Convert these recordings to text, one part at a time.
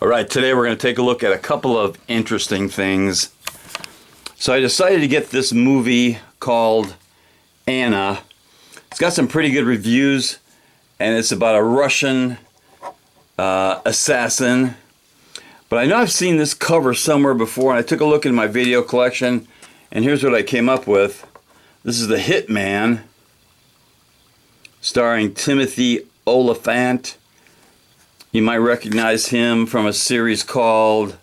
Alright, today we're going to take a look at a couple of interesting things. So I decided to get this movie called Anna. It's got some pretty good reviews, and it's about a Russian assassin. But I know I've seen this cover somewhere before, and I took a look in my video collection, and here's what I came up with. This is The Hitman, starring Timothy Olyphant. You might recognize him from a series called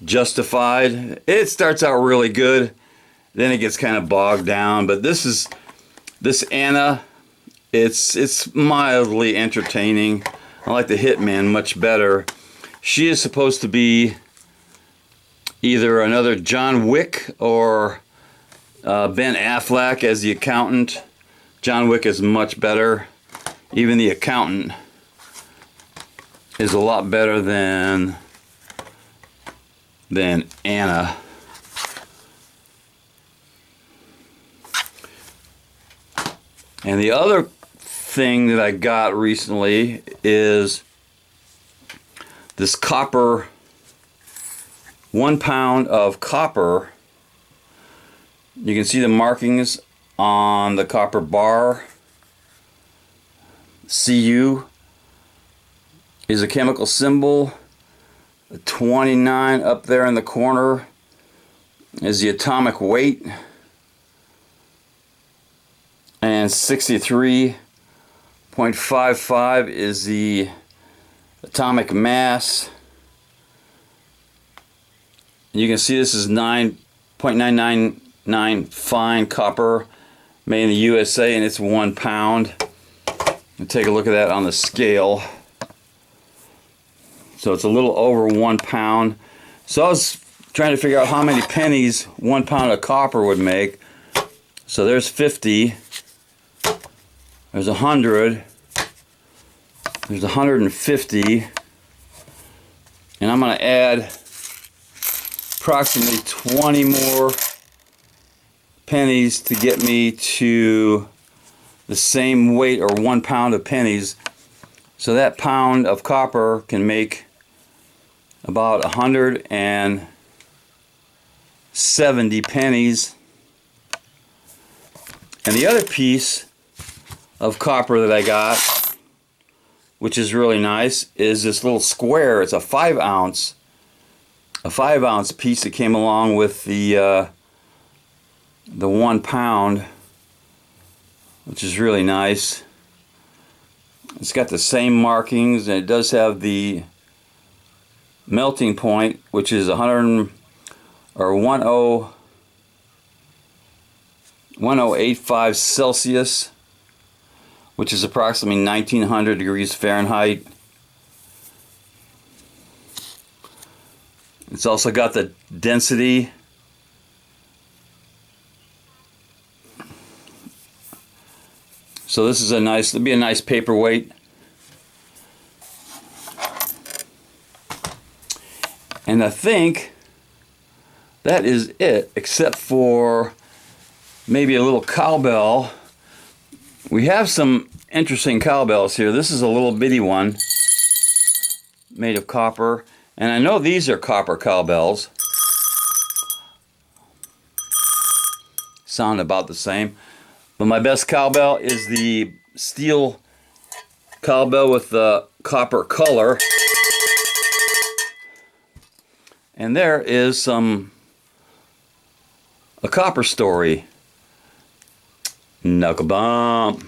Justified. It starts out really good, then it gets kind of bogged down. But this Anna, it's mildly entertaining. I like The Hitman much better. She is supposed to be either another John Wick or Ben Affleck as the accountant. John Wick is much better. Even the accountant is a lot better than Anna. And the other thing that I got recently is this copper, 1 pound of copper. You can see the markings on the copper bar. Cu is a chemical symbol. 29 up there in the corner is the atomic weight, and 63.55 is the atomic mass. You can see this is 9.999 fine copper, made in the USA, and it's 1 pound. And take a look at that on the scale. So it's a little over 1 pound. So I was trying to figure out how many pennies 1 pound of copper would make. So there's 50. There's 100. There's 150. And I'm going to add approximately 20 more pennies to get me to the same weight, or 1 pound of pennies. So that pound of copper can make about 170 pennies. And the other piece of copper that I got, which is really nice, is this little square. It's a 5 ounce piece that came along with the 1 pound, which is really nice. It's got the same markings, and it does have the melting point, which is 1085 Celsius, which is approximately 1900 degrees Fahrenheit. It's also got the density. So this is it'll be a nice paperweight. And I think that is it, except for maybe a little cowbell. We have some interesting cowbells here. This is a little bitty one made of copper. And I know these are copper cowbells. Sound about the same. But my best cowbell is the steel cowbell with the copper color. And there is a copper story. Knuckle bump.